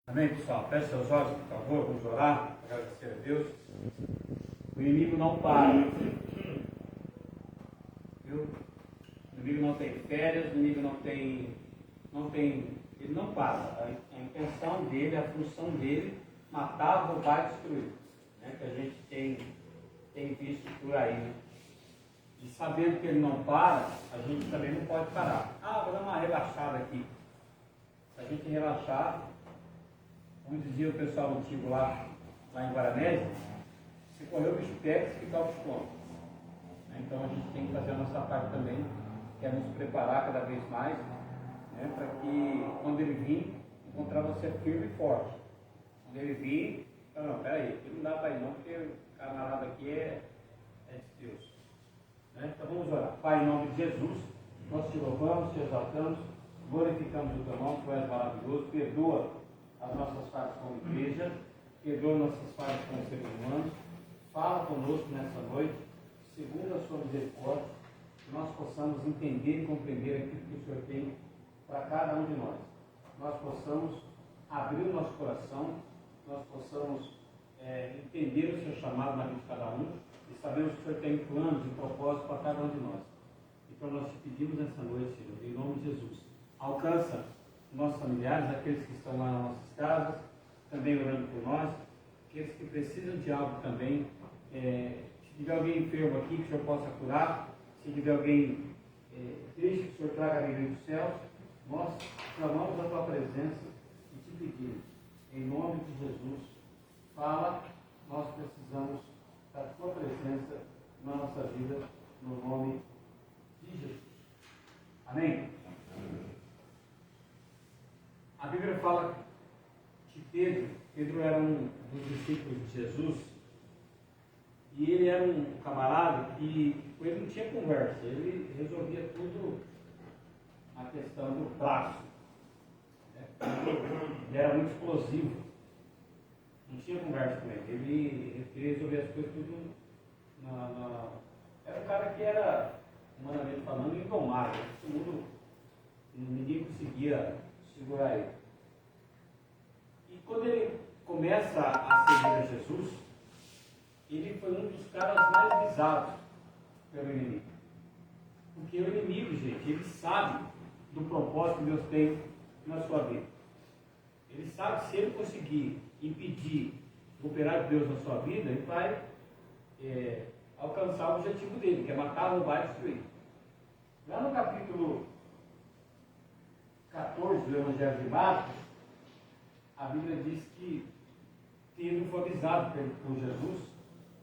Amém, pessoal? Feche seus olhos, por favor, vamos orar, agradecer a Deus. O inimigo não para, viu? O inimigo não tem férias, o inimigo ele não para. A intenção dele, a função dele, matar, roubar e destruir, né? Que a gente tem visto por aí, né? E sabendo que ele não para, a gente também não pode parar. Vou dar uma relaxada aqui. Se a gente relaxar, como dizia o pessoal antigo lá em Guaranésia, se correr o bicho pega, se ficar o bicho come. Então a gente tem que fazer a nossa parte também, que é nos preparar cada vez mais, né, para que quando ele vir, encontrar você firme e forte. Quando ele vir, não, peraí, aqui não dá para ir não, porque o camarada aqui é de Deus. Né? Então vamos orar. Pai, em nome de Jesus, nós te louvamos, te exaltamos, glorificamos o teu nome, tu és maravilhoso, perdoa as nossas falhas como igreja, perdoa nossas falhas como seres humanos, fala conosco nessa noite, segundo a sua misericórdia, que nós possamos entender e compreender aquilo que o Senhor tem para cada um de nós. Nós possamos abrir o nosso coração, nós possamos entender o seu chamado na vida de cada um e sabemos que o Senhor tem planos e propósitos para cada um de nós. Então nós te pedimos nessa noite, Senhor, em nome de Jesus, alcança nossos familiares, aqueles que estão lá nas nossas casas, também orando por nós, aqueles que precisam de algo também. Se tiver alguém enfermo aqui, que o Senhor possa curar. Se tiver alguém triste, que o Senhor traga a alegria dos céus. Nós clamamos a tua presença e te pedimos, em nome de Jesus, fala, nós precisamos da tua presença na nossa vida, no nome de Jesus. Amém? A Bíblia fala que Pedro era um dos discípulos de Jesus, e ele era um camarada que com ele não tinha conversa, ele resolvia tudo a questão do braço. Né? Ele era muito explosivo, não tinha conversa com ele, ele resolvia as coisas tudo era um cara que era, humanamente falando, indomável, todo mundo, ninguém conseguia segurar ele. E quando ele começa a seguir a Jesus, ele foi um dos caras mais visados pelo inimigo. Porque o inimigo, gente, ele sabe do propósito que Deus tem na sua vida. Ele sabe que se ele conseguir impedir o operar de Deus na sua vida, ele vai alcançar o objetivo dele, que é matar, roubar e destruir. Lá no capítulo 14 do Evangelho de Marcos, a Bíblia diz que Pedro foi avisado por Jesus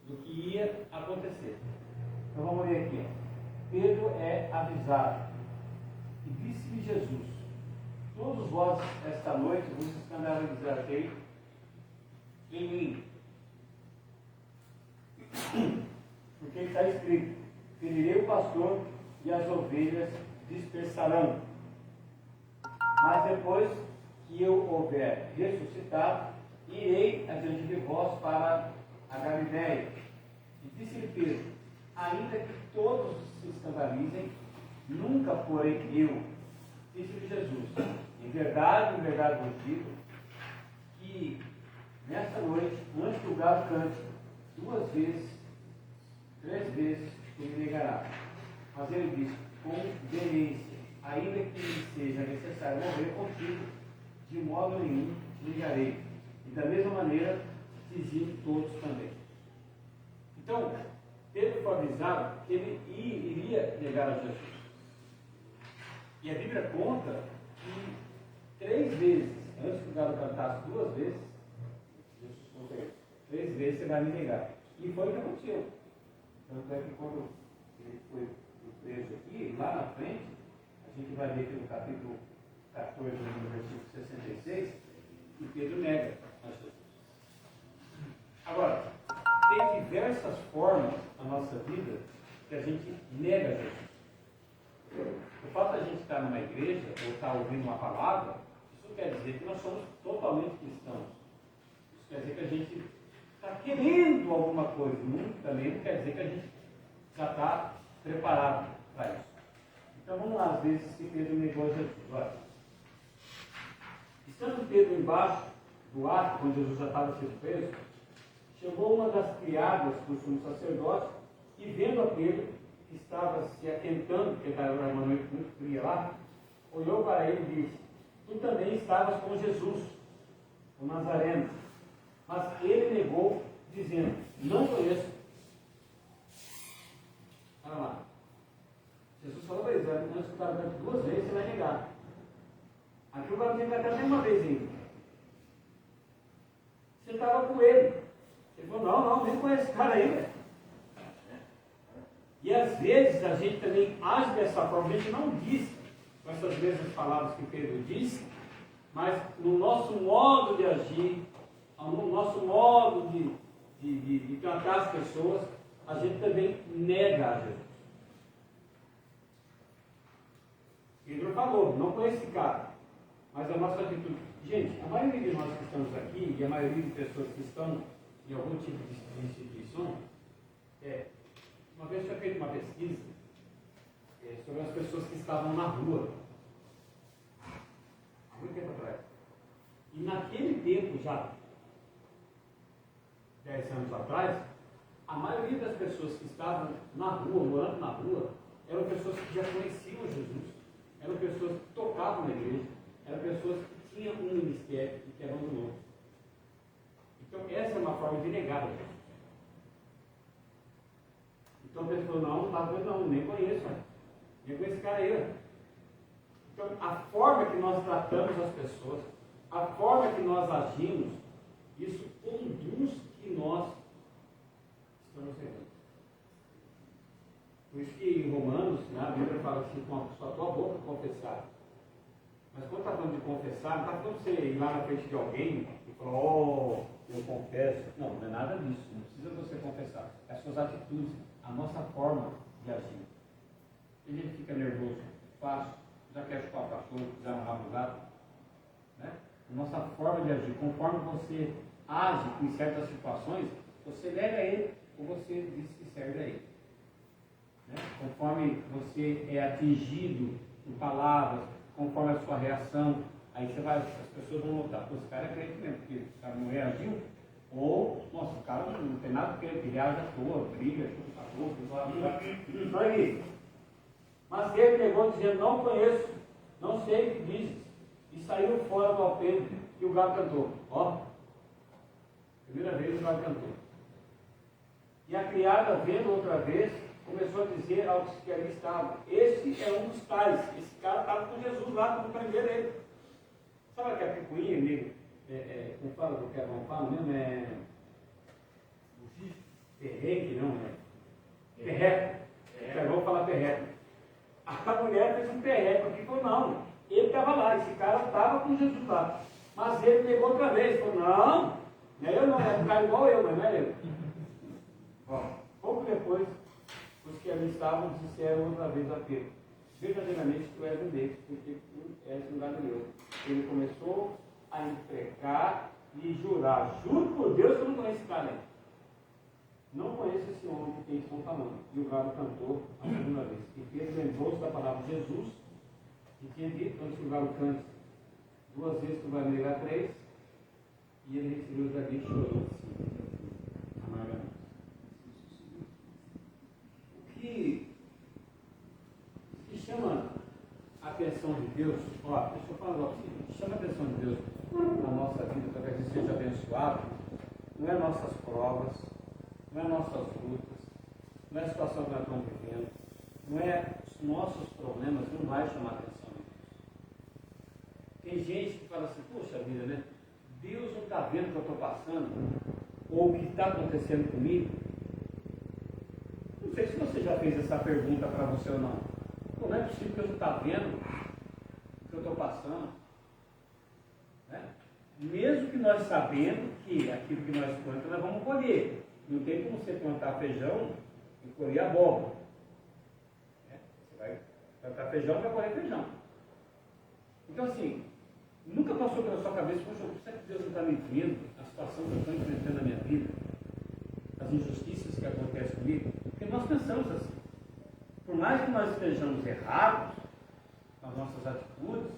do que ia acontecer. Então vamos ler aqui. Pedro é avisado. E disse-lhe Jesus: todos vós esta noite vos escandalizareis em mim. Porque está escrito: ferirei o pastor e as ovelhas dispersarão. Mas depois que eu houver ressuscitado, irei adiante de vós para a Galiléia. E disse-lhe Pedro: ainda que todos se escandalizem, nunca porém eu. Disse-lhe Jesus: em verdade vos digo, que nesta noite, antes que o galo cante 2 vezes, 3 vezes, ele me negará. Mas ele disse: com veemência, ainda que me seja necessário morrer contigo, de modo nenhum te negarei. E da mesma maneira diziam todos também. Então, Pedro foi avisado que ele iria negar a Jesus. E a Bíblia conta que 3 vezes, antes que o galo cantasse 2 vezes, Jesus contou: 3 vezes você vai me negar. E foi o que aconteceu. Tanto é que quando ele foi preso aqui, lá na frente, a gente vai ver aqui no capítulo 14, no versículo 66, que Pedro nega a Jesus. Agora, tem diversas formas na nossa vida que a gente nega a Jesus. O fato de a gente estar numa igreja ou estar ouvindo uma palavra, isso não quer dizer que nós somos totalmente cristãos. Isso quer dizer que a gente está querendo alguma coisa. Também não quer dizer que a gente já está preparado para isso. Então vamos lá, às vezes que Pedro negou a Jesus. Olha, estando Pedro embaixo do ato, quando Jesus já estava sendo preso, chegou uma das criadas do sumo sacerdote e, vendo a Pedro, que estava se aquentando, porque estava uma noite muito fria lá, olhou para ele e disse: tu também estavas com Jesus, o Nazareno. Mas ele negou, dizendo: não conheço. Olha lá. Jesus falou para eles: não escutaram duas vezes, você vai negar. Aqui o cara tem que até mais uma vez ainda. Você estava com ele. Ele falou: não, nem conheço esse cara aí. E às vezes a gente também age dessa forma, a gente não diz com essas mesmas palavras que Pedro disse, mas no nosso modo de agir, no nosso modo de tratar as pessoas, a gente também nega a Jesus. Pedro falou: não conheço esse cara, mas a nossa atitude. Gente, a maioria de nós que estamos aqui, e a maioria de pessoas que estão em algum tipo de instituição, uma vez foi feita uma pesquisa sobre as pessoas que estavam na rua, há muito tempo atrás. E naquele tempo, já 10 anos atrás, a maioria das pessoas que estavam na rua, morando na rua, eram pessoas que já conheciam Jesus, eram pessoas que tocavam na igreja, eram pessoas que tinham um ministério e que abandonou. Então, essa é uma forma de negar a Jesus. Então a pessoa: não, nem conheço, nem conheço esse cara aí. Então, a forma que nós tratamos as pessoas, a forma que nós agimos, isso conduz que nós estamos errando. Por isso que em Romanos, a Bíblia fala assim: com a tua boca confessar. Mas quando está falando de confessar, não está falando de você ir lá na frente de alguém e falar: eu confesso. Não é nada disso. Não precisa você confessar. É as suas atitudes, a nossa forma de agir. Tem gente que fica nervoso fácil, já quer chupar o cachorro, quiser amarrar o gato. Né? A nossa forma de agir, conforme você age em certas situações, você nega ele ou você diz que serve a ele. Né? Conforme você é atingido por palavras, conforme a sua reação, aí as pessoas vão notar: esse cara é crente mesmo, porque o cara não reagiu. Ou, nossa, o cara não tem nada que ele reage à toa, briga, chuta o cachorro, mas ele negou, dizendo: não conheço, não sei o que dizes. E saiu fora do alpendre e o galo cantou. Primeira vez o galo cantou. E a criada, vendo outra vez, começou a dizer aos que ali estavam: esse é um dos tais, esse cara estava com Jesus lá, como prender ele. Sabe aquela picuinha, como fala do que não fala mesmo? Perrengue, não, perreco. Vamos falar perreco. A mulher fez um perreco aqui e falou: não, ele estava lá, esse cara estava com Jesus lá. Mas ele negou outra vez, falou: não é eu não, é um cara igual eu, mas não é eu. Pouco depois, os que ali estavam disseram outra vez a Pedro: verdadeiramente tu és um deles, porque tu és um galileu. Ele começou a imprecar e jurar: juro por Deus que eu não conheço esse cara aí. Não conheço esse homem de quem estão falando. E o galo cantou a segunda vez. E Pedro lembrou-se da palavra de Jesus, que tinha dito: antes que o galo cante 2 vezes, tu vai me negar 3. E ele recebeu os dados e chorou assim, amargamente. O que chama a atenção de Deus, deixa eu falar logo assim, o que chama a atenção de Deus na nossa vida, para que a gente seja abençoado, não é nossas provas, não é nossas lutas, não é a situação que nós estamos vivendo, não é os nossos problemas, não vai chamar a atenção de Deus. Tem gente que fala assim: poxa vida, né? Deus não está vendo o que eu estou passando, ou o que está acontecendo comigo. Não sei se você já fez essa pergunta para você ou não. Não é possível que eu não está vendo o que eu estou passando. Né? Mesmo que nós sabendo que aquilo que nós plantamos, nós vamos colher. Não tem como você plantar feijão e colher abóbora. Você vai plantar feijão e vai colher feijão. Então assim, nunca passou pela sua cabeça: poxa, será que Deus não está me vendo a situação que eu estou enfrentando na minha vida? As injustiças que acontecem comigo? Porque nós pensamos assim. Por mais que nós estejamos errados nas nossas atitudes,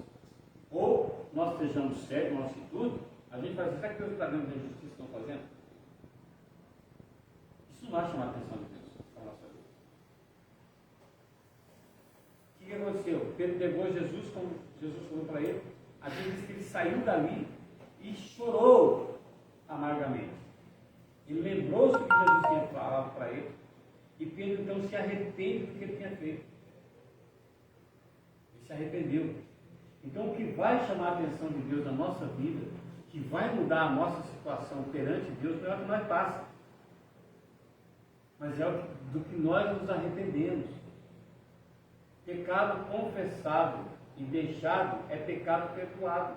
ou nós estejamos certos na nossa atitude, A gente fala assim, será que Deus está vendo a injustiça que estão fazendo? Isso não vai chamar a atenção de Deus para a nossa vida. O que aconteceu? Pedro pegou Jesus, como Jesus falou para ele, a Bíblia diz que ele saiu dali e chorou amargamente. Ele lembrou-se do que Jesus tinha falado para ele, e Pedro então se arrepende do que ele tinha feito. Ele se arrependeu. Então o que vai chamar a atenção de Deus na nossa vida, que vai mudar a nossa situação perante Deus, não é o que nós passamos, mas é do que nós nos arrependemos. Pecado confessado e deixado é pecado perdoado.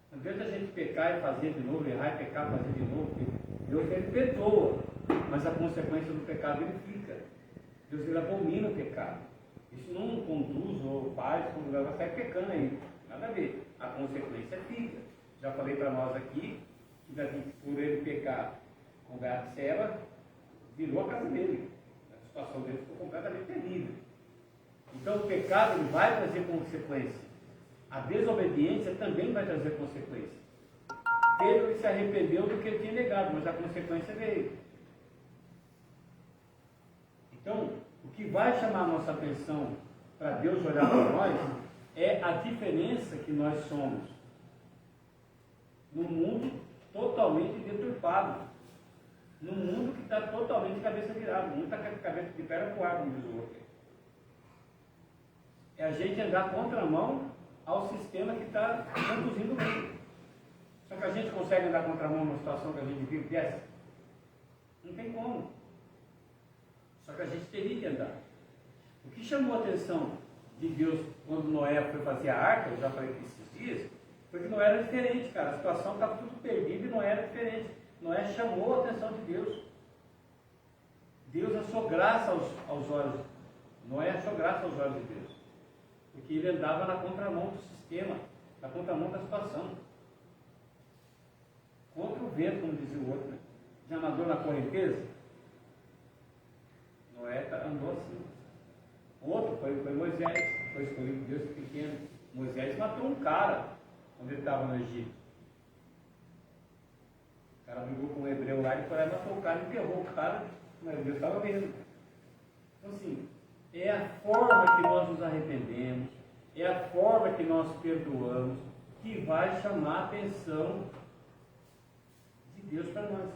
Não adianta a gente pecar e fazer de novo, errar e pecar e fazer de novo. Deus ele perdoa, mas a consequência do pecado ele fica. Deus ele abomina o pecado. Isso não conduz ou faz quando vai sair pecando aí. Nada a ver. A consequência fica. Já falei para nós aqui que por ele pecar com Batseba, virou a casa dele. A situação dele ficou completamente terrível. Então o pecado ele vai trazer consequência. A desobediência também vai trazer consequência. Pedro se arrependeu do que ele tinha negado, mas a consequência veio. Então, o que vai chamar a nossa atenção para Deus olhar para nós é a diferença que nós somos num mundo totalmente deturpado, num mundo que está totalmente cabeça virada, num mundo que está cabeça de perna pro ar, como diz o outro. É a gente andar contramão ao sistema que está conduzindo o mundo. Só que a gente consegue andar contramão numa situação que a gente vive dessa? Não tem como. Só que a gente teria que andar. O que chamou a atenção de Deus quando Noé foi fazer a arca, eu já falei aqui esses dias, foi que não era diferente, cara. A situação estava tudo perdida e não era diferente. Noé chamou a atenção de Deus. Deus achou graça aos olhos. Noé achou graça aos olhos de Deus. Porque ele andava na contramão do sistema, na contramão da situação. Contra o vento, como dizia o outro, né? Já nadou na correnteza? Noé andou assim. Outro foi Moisés, foi escolhido por Deus pequeno. Moisés matou um cara quando ele estava no Egito. O cara brigou com um hebreu lá e foi lá e matou o cara, enterrou o cara, mas Deus estava vendo. Então assim, é a forma que nós nos arrependemos, é a forma que nós perdoamos, que vai chamar a atenção de Deus para nós.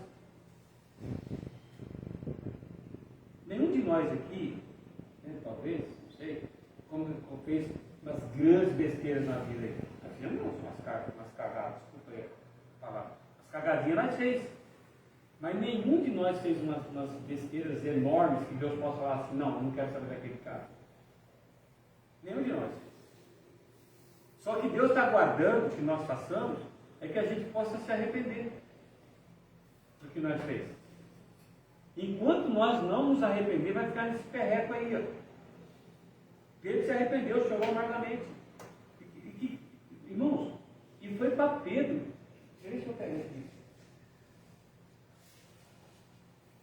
Nenhum de nós aqui, né, talvez, não sei, como fez umas grandes besteiras na vida aí. Nós fizemos umas cagadas, desculpa aí a palavra. As cagadinhas nós fez. Mas nenhum de nós fez umas besteiras enormes que Deus possa falar assim, não, eu não quero saber daquele cara. Nenhum de nós fez. Só que Deus está aguardando que nós façamos é que a gente possa se arrepender do que nós fez. Enquanto nós não nos arrepender, vai ficar nesse perreco aí, ó. Pedro se arrependeu, chorou amargamente. Irmãos, e foi para Pedro. Deixa eu pegar isso.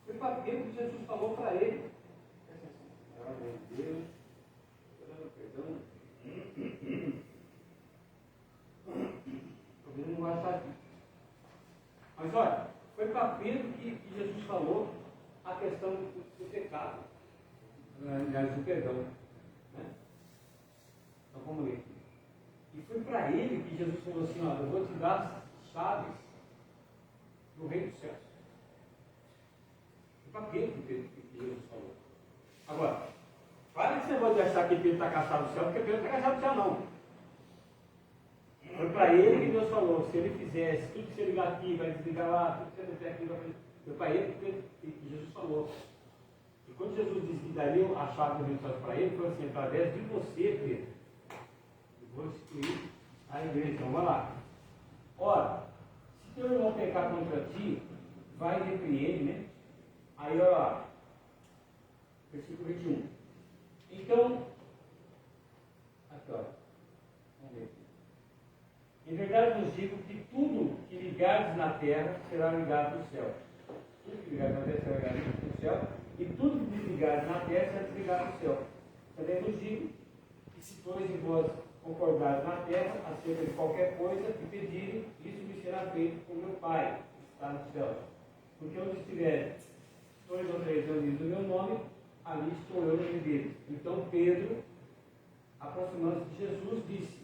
Foi para Pedro que Jesus falou para ele. Deus, perdão. Eu não vai achar aqui. Mas olha, foi para Pedro que Jesus falou a questão do pecado. Aliás, do perdão. Né? Então vamos ler. E foi para ele que Jesus falou assim, ó, eu vou te dar as chaves do reino dos céus. Foi para Pedro que Jesus falou. Agora, para esse negócio de achar que Pedro está caçado do céu, porque Pedro não está caçado do céu não. Foi para ele que Deus falou, se ele fizesse tudo que você ligar aqui, vai desligar lá, tudo que você fizer aqui, vai fazer. Foi para ele que Jesus falou. E quando Jesus disse que daria a chave do reino dos céus para ele, foi assim, através de você, Pedro, eu vou instituir a igreja. Então, vamos lá. Ora, se teu irmão pecar contra ti, vai e repreende, né? Aí, olha lá, versículo 21. Então, aqui, olha, vamos ver. Em verdade vos digo que tudo que ligardes na terra será ligado no céu. Tudo que ligardes na terra será ligado no céu. E tudo que desligardes na terra será desligado no céu. Também vos digo que se dois de vós concordares na terra acerca de qualquer coisa que pedirem, isso me será feito por meu Pai, que está no céu. Porque onde estiver 2 ou 3 reunidos no meu nome, ali estou eu no meio deles. Então Pedro, aproximando-se de Jesus, disse: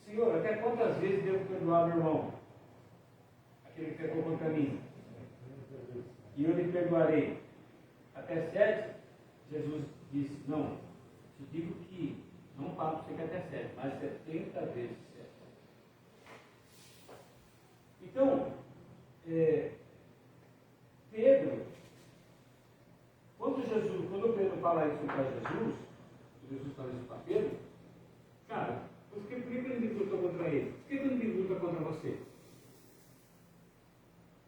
Senhor, até quantas vezes devo perdoar meu irmão, aquele que pecou contra mim? E eu lhe perdoarei até 7? Jesus disse: Não, te digo que não falo para você que até 7, mas 70 vezes 7. Então, Pedro, quando Pedro fala isso para Jesus fala isso para Pedro, cara, por que ele luta contra ele? Por que ele luta contra você?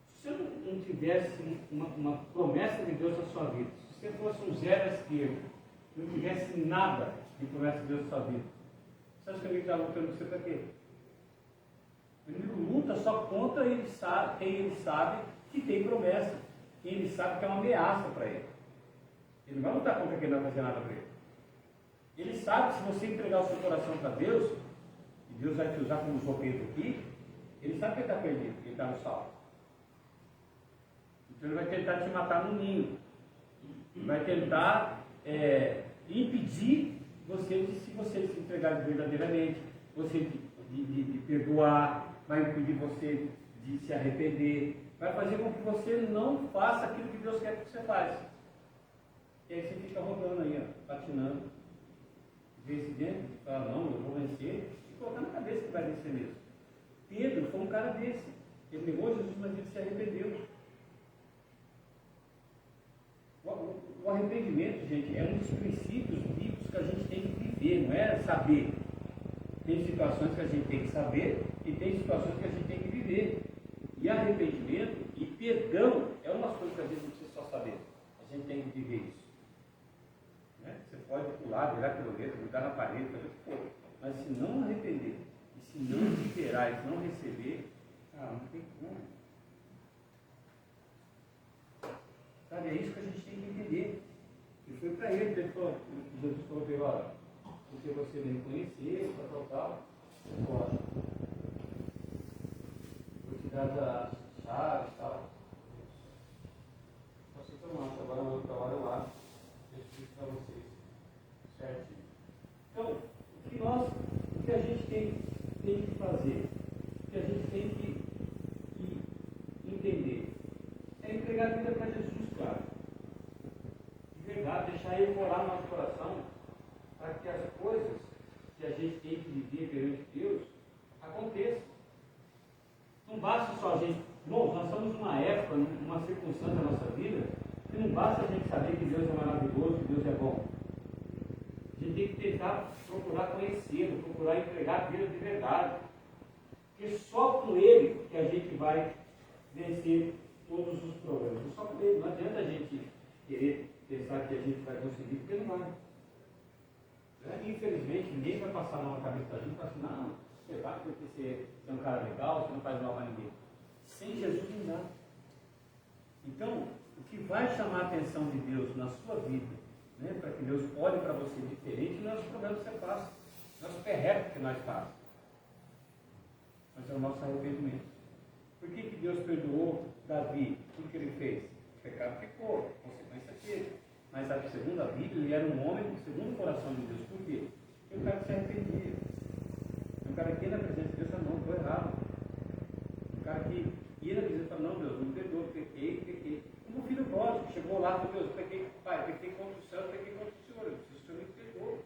Se você não tivesse uma promessa de Deus na sua vida, se você fosse um zero à esquerda, não tivesse nada de promessa de Deus na sua vida, você acha que ele está lutando com você para quê? Ele luta só contra quem ele sabe que tem promessa, quem ele sabe que é uma ameaça para ele. Ele não vai lutar contra quem não vai fazer nada para ele. Ele sabe que se você entregar o seu coração para Deus, e Deus vai te usar como usou Pedro aqui, ele sabe que ele está perdido, ele está no salvo. Então ele vai tentar te matar no ninho. Ele vai tentar impedir você de, se você se entregar verdadeiramente, você de perdoar, vai impedir você de se arrepender, vai fazer com que você não faça aquilo que Deus quer que você faça. E aí você fica rodando aí, ó, patinando, vê esse dentro, fala, não, eu vou vencer, e colocar na cabeça que vai vencer mesmo. Pedro foi um cara desse. Ele negou Jesus, mas ele se arrependeu. O arrependimento, gente, é um dos princípios bíblicos que a gente tem que viver, não é saber. Tem situações que a gente tem que saber e tem situações que a gente tem que viver. E arrependimento e perdão é uma coisa que a gente não precisa só saber. A gente tem que viver isso. Né? Você pode pular, virar quilômetro, grudar na parede, fazer o que for. Mas se não arrepender, e se não liberar, e se não receber, não tem como. Sabe, é isso que a gente tem que entender. E foi para ele, Jesus falou para ele, olha, porque você me reconheceu, tal, pode. Vou te dar as chaves, tal. Só se tomar, agora eu vou para hora lá, eu explico para vocês. Certinho. Então, o que a gente tem que fazer, o que a gente tem que entender, é entregar a vida para Jesus, cara. De verdade, deixar Ele morar no nosso coração, para que as coisas que a gente tem que viver perante Deus aconteçam. Não basta só a gente. Bom, nós estamos numa época, numa circunstância da nossa vida, que não basta a gente saber que Deus é maravilhoso, que Deus é bom. A gente tem que tentar procurar conhecê-lo, procurar entregar a vida de verdade. Porque só com Ele que a gente vai vencer todos os problemas. Só com Ele. Não adianta a gente querer pensar que a gente vai conseguir, porque não vai. Infelizmente, ninguém vai passar a mão na cabeça da gente e falar assim, não, você vai porque você é um cara legal, você não faz mal a ninguém. Sem Jesus não dá. Então, o que vai chamar a atenção de Deus na sua vida, né, para que Deus olhe para você diferente, não é os problemas que você passa, não é os perrecos que nós passamos, mas é o nosso arrependimento. Por que Deus perdoou Davi? Tudo que ele fez? O pecado ficou, consequência teve. Mas segundo a Bíblia, ele era um homem segundo o coração de Deus. Por quê? Porque o cara se arrependia. O cara que ia na presença de Deus e falava, não, estou errado. O cara que ia na presença e falava, não, Deus, me perdoa, pequei. Como o filho pródigo, chegou lá e falou, Deus, pequei, pai, pequei contra o céu, pequei contra o Senhor, eu preciso que o Senhor me perdoe.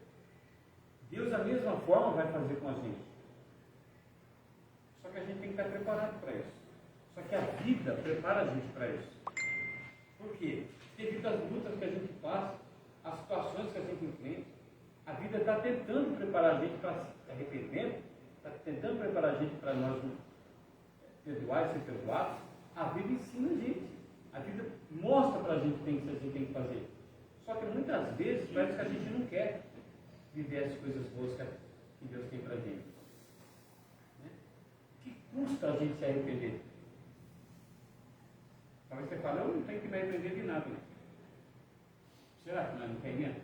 Deus, da mesma forma, vai fazer com a gente. Só que a gente tem que estar preparado para isso. Só que a vida prepara a gente para isso. Por quê? Devido às lutas que a gente passa, às situações que a gente enfrenta, a vida está tentando preparar a gente para se arrepender, está tentando preparar a gente para nós perdoar e ser perdoados. A vida ensina a gente. A vida mostra para a gente o que a gente tem que fazer. Só que muitas vezes parece que a gente não quer viver as coisas boas que Deus tem para a gente. Né? O que custa a gente se arrepender? Talvez você fale, eu não tenho que me arrepender de nada. Né? Será que nós não queremos?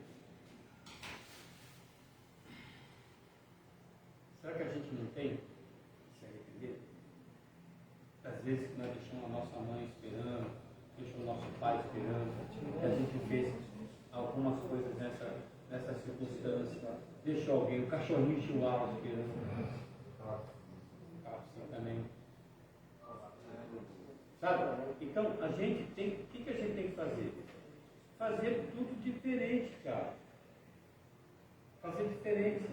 Será que a gente não tem que se arrepender? Às vezes que nós deixamos a nossa mãe esperando, deixamos o nosso pai esperando, que a gente fez algumas coisas nessa circunstância, deixou alguém, o cachorrinho chihuahua esperando. Também. Sabe? Então, a gente tem, o que a gente tem que fazer? Fazer tudo diferente, cara. Fazer diferente.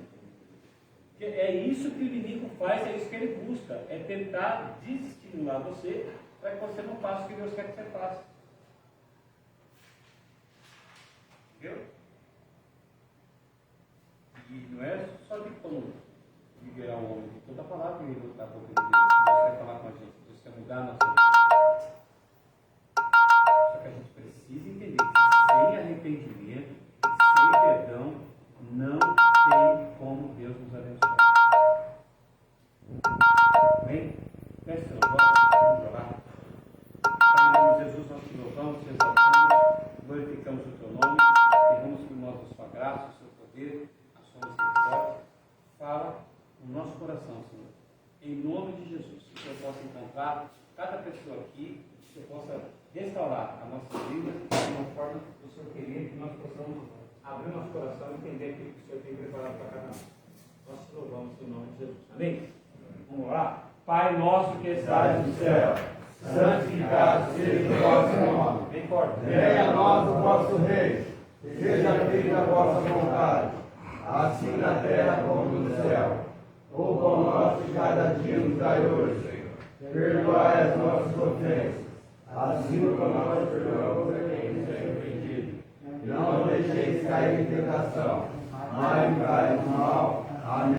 Porque é isso que o inimigo faz, é isso que ele busca. É tentar desestimular você para que você não faça o que Deus quer que você faça. Entendeu? E não é só de como liberar o homem, de toda a palavra que ele está boca de Deus. Deus quer falar com a gente, Deus quer mudar a nossa vida. Só que a gente precisa entender que sem arrependimento, sem perdão, não tem como Deus nos abençoar. Amém? Feche seus olhos, vamos orar. Pai, em nome de Jesus, nós te louvamos, te exaltamos, glorificamos o teu nome, pedimos por nós a sua graça, o seu poder, a sua misericórdia. Fala no nosso coração, Senhor. Em nome de Jesus, que o Senhor possa encontrar cada pessoa aqui, que o Senhor possa restaurar a nossa vida de uma forma que o Senhor queria, que nós possamos abrir nosso coração e entender aquilo que o Senhor tem preparado para cada um. Nós te louvamos em nome de Jesus. Amém? Vamos lá? Pai nosso que estás no céu, santificado seja o vosso nome. Bem forte. Venha a nós o vosso reino, seja feita a vossa vontade, assim na terra como no céu. O pão nosso de cada dia nos dai hoje, Senhor. Perdoai as nossas ofensas, assim como nós perdoamos a quem nos tem ofendido. Não nos deixeis cair em tentação, mas livrai-nos do mal. Amém.